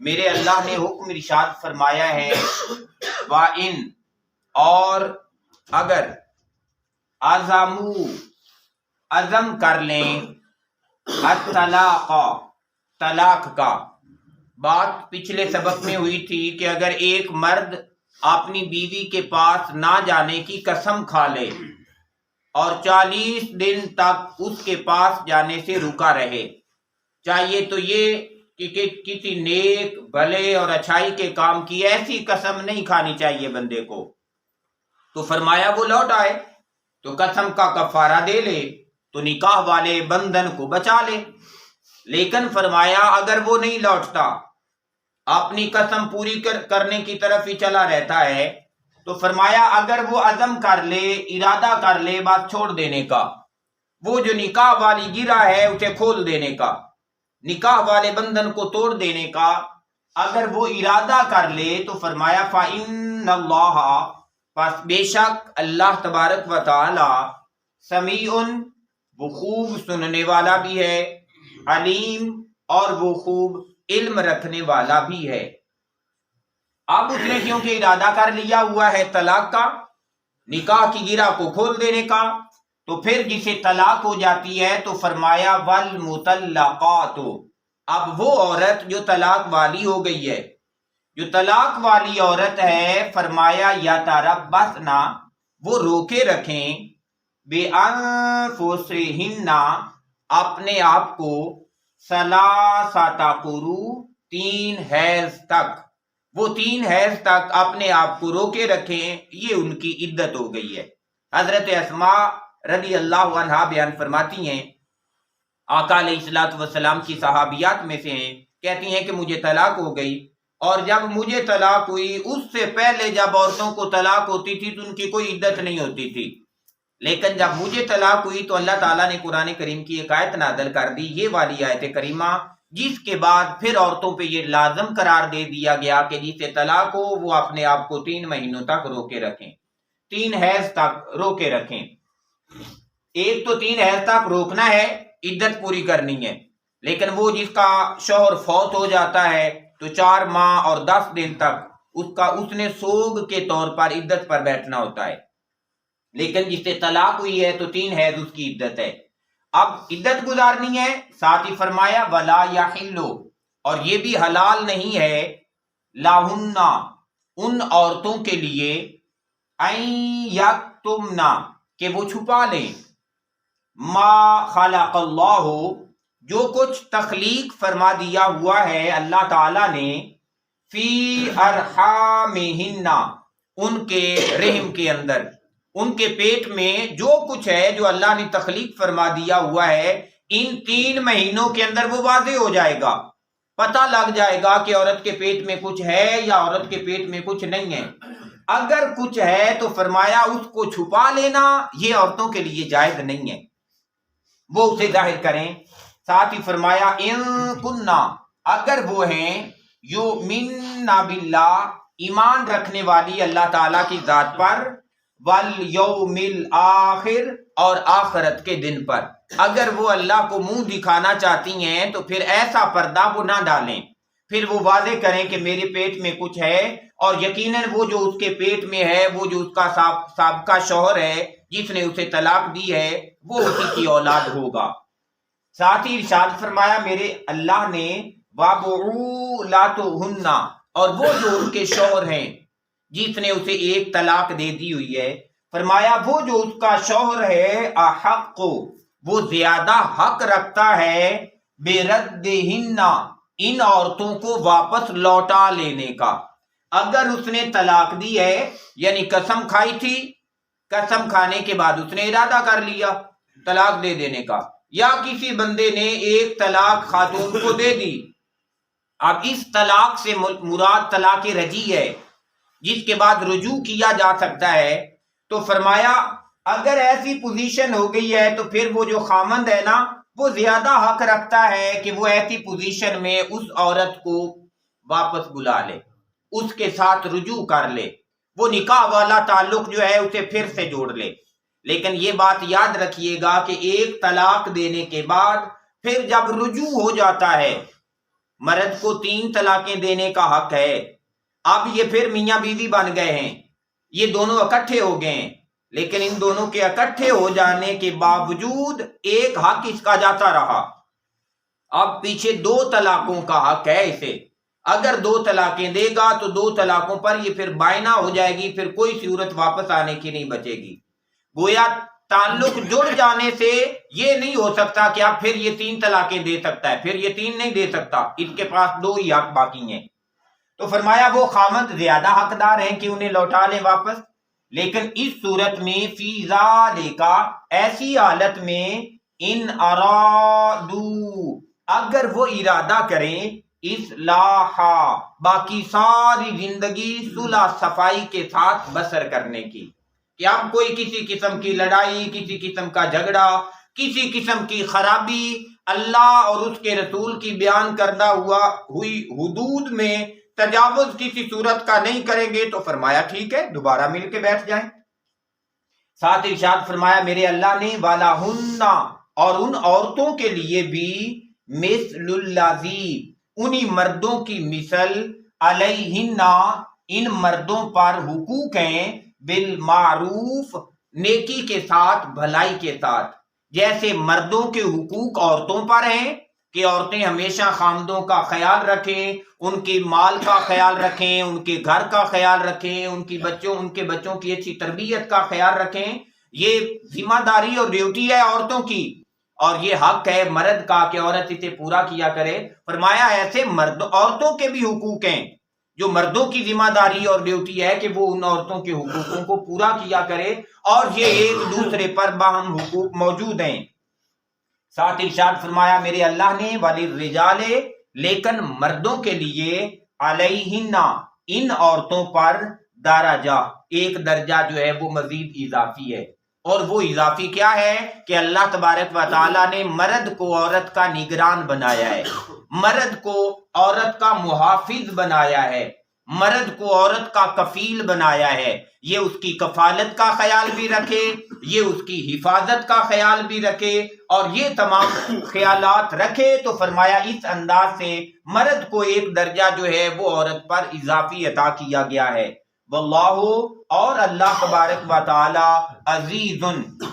میرے اللہ نے حکم ارشاد فرمایا ہے وَإِن، اور اگر عزم کر لیں الطلاق، طلاق کا۔ بات پچھلے سبق میں ہوئی تھی کہ اگر ایک مرد اپنی بیوی کے پاس نہ جانے کی قسم کھا لے اور 40 دن تک اس کے پاس جانے سے رکا رہے، چاہیے تو یہ کہ کسی نیک بھلے اور اچھائی کے کام کی ایسی قسم نہیں کھانی چاہیے بندے کو، تو فرمایا وہ لوٹ آئے تو قسم کا کفارہ دے لے تو نکاح والے بندھن کو بچا لے۔ لیکن فرمایا اگر وہ نہیں لوٹتا، اپنی قسم پوری کرنے کی طرف ہی چلا رہتا ہے، تو فرمایا اگر وہ عزم کر لے، ارادہ کر لے بات چھوڑ دینے کا، وہ جو نکاح والی گرہ ہے اسے کھول دینے کا، نکاح والے بندھن کو توڑ دینے کا اگر وہ ارادہ کر لے، تو فرمایا فَإِنَّ اللَّهَ، پس بے شک اللہ تبارک و تعالی، سمیع، وہ خوب سننے والا بھی ہے، علیم، اور وہ خوب علم رکھنے والا بھی ہے۔ اب اس نے کیونکہ ارادہ کر لیا ہوا ہے طلاق کا، نکاح کی گرہ کو کھول دینے کا، تو پھر جسے طلاق ہو جاتی ہے تو فرمایا والمطلقات، اب وہ عورت جو طلاق والی ہو گئی ہے، جو طلاق والی عورت ہے، فرمایا یتربصن، وہ روکے رکھیں، بانفسہن، اپنے آپ کو، ثلاثۃ قروء، 3 حیض تک، وہ 3 حیض تک اپنے آپ کو روکے رکھیں، یہ ان کی عدت ہو گئی ہے۔ حضرت اسماء رضی اللہ عنہا بیان فرماتی ہیں، آقا علیہ الصلوۃ والسلام کی صحابیات میں سے ہیں، کہتی ہیں کہ مجھے طلاق ہو گئی، اور جب مجھے طلاق ہوئی اس سے پہلے جب عورتوں کو طلاق ہوتی تھی تو ان کی کوئی عدت نہیں ہوتی تھی، لیکن جب مجھے طلاق ہوئی تو اللہ تعالیٰ نے قرآن کریم کی ایک آیت نازل کر دی، یہ والی آیت کریمہ، جس کے بعد پھر عورتوں پہ یہ لازم قرار دے دیا گیا کہ جسے طلاق ہو وہ اپنے آپ کو 3 مہینوں تک روکے رکھیں، 3 حیض تک روکے رکھیں۔ ایک تو 3 حیض تک روکنا ہے، عدت پوری کرنی ہے، لیکن وہ جس کا شوہر فوت ہو جاتا ہے تو 4 ماہ اور 10 دن تک اس نے سوگ کے طور پر عدت پر بیٹھنا ہوتا ہے، لیکن جس سے طلاق ہوئی ہے تو 3 حیض اس کی عدت ہے۔ اب عدت گزارنی ہے، ساتھ ہی فرمایا ولا یحل، اور یہ بھی حلال نہیں ہے، لہن، ان عورتوں کے لیے، ان یکتمن، کہ وہ چھپا لیں، ما خلق اللہ، جو کچھ تخلیق فرما دیا ہوا ہے اللہ تعالی نے، فی ارحامہن، ان کے رحم کے اندر، ان کے پیٹ میں جو کچھ ہے جو اللہ نے تخلیق فرما دیا ہوا ہے، ان 3 مہینوں کے اندر وہ واضح ہو جائے گا، پتہ لگ جائے گا کہ عورت کے پیٹ میں کچھ ہے یا عورت کے پیٹ میں کچھ نہیں ہے۔ اگر کچھ ہے تو فرمایا اس کو چھپا لینا یہ عورتوں کے لیے جائز نہیں ہے، وہ اسے ظاہر کریں۔ ساتھ ہی فرمایا ان کننا، اگر وہ ہیں یؤمنن باللہ، ایمان رکھنے والی اللہ تعالیٰ کی ذات پر، والیوم الآخر، اور آخرت کے دن پر، اگر وہ اللہ کو منہ دکھانا چاہتی ہیں تو پھر ایسا پردہ وہ نہ ڈالیں، پھر وہ واضح کریں کہ میرے پیٹ میں کچھ ہے، اور یقیناً وہ جو اس کے پیٹ میں ہے، وہ جو اس کا سابقہ شوہر ہے جس نے اسے طلاق دی ہے، وہ اسی کی اولاد ہوگا۔ ساتھ ہی ارشاد فرمایا میرے اللہ نے وَبُعُولَتُهُنَّ، اور وہ جو ان کے شوہر ہیں جس نے اسے ایک طلاق دے دی ہوئی ہے، فرمایا وہ جو اس کا شوہر ہے، احق، وہ زیادہ حق رکھتا ہے، بردہن، ان عورتوں کو واپس لوٹا لینے کا۔ اگر اس نے طلاق دی ہے، یعنی قسم کھائی تھی، قسم کھانے کے بعد اس نے ارادہ کر لیا طلاق دے دینے کا، یا کسی بندے نے ایک طلاق خاتون کو دے دی، اب اس طلاق سے مراد طلاق رجعی ہے جس کے بعد رجوع کیا جا سکتا ہے، تو فرمایا اگر ایسی پوزیشن ہو گئی ہے تو پھر وہ جو خامند ہے نا، وہ زیادہ حق رکھتا ہے کہ وہ ایسی پوزیشن میں اس عورت کو واپس بلا لے، اس کے ساتھ رجوع کر لے، وہ نکاح والا تعلق جو ہے اسے پھر سے جوڑ لے۔ لیکن یہ بات یاد رکھیے گا کہ ایک طلاق دینے کے بعد پھر جب رجوع ہو جاتا ہے، مرد کو 3 طلاقیں دینے کا حق ہے۔ اب یہ پھر میاں بیوی بن گئے ہیں، یہ دونوں اکٹھے ہو گئے ہیں، لیکن ان دونوں کے اکٹھے ہو جانے کے باوجود ایک حق اس کا جاتا رہا۔ اب پیچھے 2 طلاقوں کا حق ہے اسے۔ اگر 2 طلاقیں دے گا تو 2 طلاقوں پر یہ پھر بائنا ہو جائے گی، پھر کوئی صورت واپس آنے کی نہیں بچے گی۔ گویا تعلق جڑ جانے سے یہ نہیں ہو سکتا کہ اب پھر یہ 3 طلاقیں دے سکتا ہے، پھر یہ 3 نہیں دے سکتا، اس کے پاس 2 ہی حق باقی ہیں۔ تو فرمایا وہ خامند زیادہ حقدار ہیں کہ انہیں لوٹا لیں واپس، لیکن اس صورت میں فی ذالک، ایسی حالت میں، ان ارادو، اگر وہ ارادہ کریں، اصلاح، باقی ساری زندگی صلح صفائی کے ساتھ بسر کرنے کی، کہ اب کوئی کسی قسم کی لڑائی، کسی قسم کا جھگڑا، کسی قسم کی خرابی اللہ اور اس کے رسول کی بیان کردہ ہوئی حدود میں تجاوز کسی صورت کا نہیں کریں گے، تو فرمایا ٹھیک ہے، دوبارہ مل کے بیٹھ جائیں۔ ساتھ ارشاد فرمایا میرے اللہ نے وَلَهُنَّ، اور ان عورتوں کے لیے بھی، مثل الذی، انہی مردوں کی مثل، علیہن، ان مردوں پر حقوق ہیں، بالمعروف، نیکی کے ساتھ، بھلائی کے ساتھ۔ جیسے مردوں کے حقوق عورتوں پر ہیں کہ عورتیں ہمیشہ خامدوں کا خیال رکھیں، ان کے مال کا خیال رکھیں، ان کے گھر کا خیال رکھیں، ان کے بچوں کی اچھی تربیت کا خیال رکھیں، یہ ذمہ داری اور ڈیوٹی ہے عورتوں کی، اور یہ حق ہے مرد کا کہ عورت اسے پورا کیا کرے۔ فرمایا ایسے عورتوں کے بھی حقوق ہیں، جو مردوں کی ذمہ داری اور ڈیوٹی ہے کہ وہ ان عورتوں کے حقوقوں کو پورا کیا کرے، اور یہ ایک دوسرے پر باہم حقوق موجود ہیں۔ ساتھ ارشاد فرمایا میرے اللہ نے وَلِلرِّجَالِ، لیکن مردوں کے لیے، علیہن، ان عورتوں پر، درجہ، ایک درجہ جو ہے وہ مزید اضافی ہے، اور وہ اضافی کیا ہے کہ اللہ تبارک و تعالیٰ نے مرد کو عورت کا نگران بنایا ہے، مرد کو عورت کا محافظ بنایا ہے، مرد کو عورت کا کفیل بنایا ہے، یہ اس کی کفالت کا خیال بھی رکھے، یہ اس کی حفاظت کا خیال بھی رکھے، اور یہ تمام خیالات رکھے۔ تو فرمایا اس انداز سے مرد کو ایک درجہ جو ہے وہ عورت پر اضافی عطا کیا گیا ہے۔ واللہ، اور اللہ تبارک و تعالی، عزیز،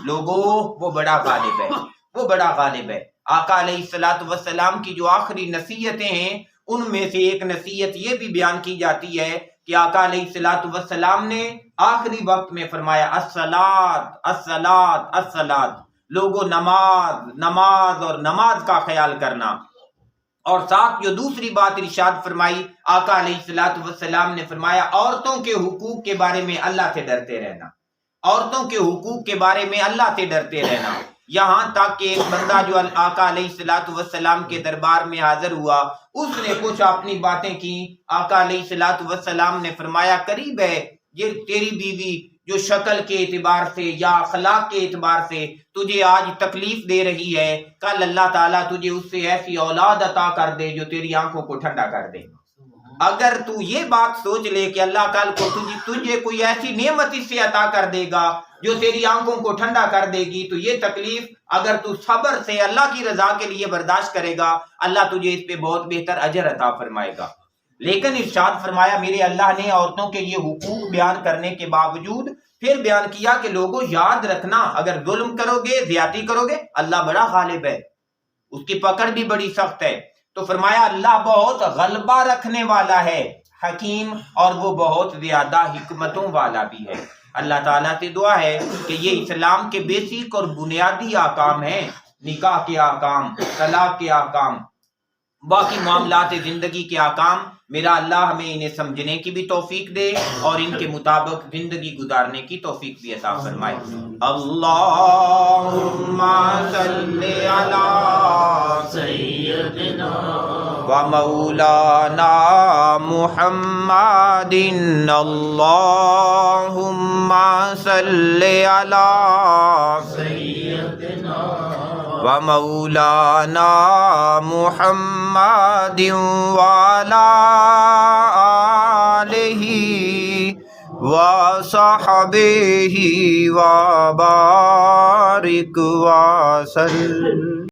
لوگوں، وہ بڑا غالب ہے، وہ بڑا غالب ہے۔ آقا علیہ الصلوۃ والسلام کی جو آخری نصیحتیں ہیں، ان میں سے ایک نصیحت یہ بھی بیان کی جاتی ہے کہ آقا علیہ الصلوۃ والسلام نے آخری وقت میں فرمایا الصلاۃ الصلاۃ الصلاۃ، لوگوں نماز نماز اور نماز کا خیال کرنا۔ اور ساتھ جو دوسری بات ارشاد فرمائی آقا علیہ الصلوۃ والسلام نے فرمایا عورتوں کے حقوق کے بارے میں اللہ سے ڈرتے رہنا، عورتوں کے حقوق کے بارے میں اللہ سے ڈرتے رہنا۔ یہاں تک کہ ایک بندہ جو آقا علیہ الصلوۃ والسلام کے دربار میں حاضر ہوا، اس نے کچھ اپنی باتیں کی، آقا علیہ الصلوۃ والسلام نے فرمایا قریب ہے یہ تیری بیوی جو شکل کے اعتبار سے یا اخلاق کے اعتبار سے تجھے آج تکلیف دے رہی ہے، کل اللہ تعالیٰ تجھے اس سے ایسی اولاد عطا کر دے جو تیری آنکھوں کو ٹھنڈا کر دے۔ اگر تو یہ بات سوچ لے کہ اللہ کل کو تجھے کوئی ایسی نعمت اس سے عطا کر دے گا جو تیری آنکھوں کو ٹھنڈا کر دے گی، تو یہ تکلیف اگر تو صبر سے اللہ کی رضا کے لیے برداشت کرے گا، اللہ تجھے اس پہ بہت بہتر اجر عطا فرمائے گا۔ لیکن ارشاد فرمایا میرے اللہ نے عورتوں کے یہ حقوق بیان کرنے کے باوجود پھر بیان کیا کہ لوگوں یاد رکھنا، اگر ظلم کرو گے، زیادتی کرو گے، اللہ بڑا غالب ہے، اس کی پکڑ بھی بڑی سخت ہے۔ تو فرمایا اللہ بہت غلبہ رکھنے والا ہے، حکیم، اور وہ بہت زیادہ حکمتوں والا بھی ہے۔ اللہ تعالیٰ سے دعا ہے کہ یہ اسلام کے بیسک اور بنیادی احکام ہیں، نکاح کے احکام، طلاق کے احکام، باقی معاملات زندگی کے احکام، میرا اللہ ہمیں انہیں سمجھنے کی بھی توفیق دے اور ان کے مطابق زندگی گزارنے کی توفیق بھی عطا فرمائے۔ اللہم صلی علی سیدنا و مولانا محمد، اللہم صلی علی سیدنا و مولانا محمد وعلی آلہ وصحبہ وبارک وسلم۔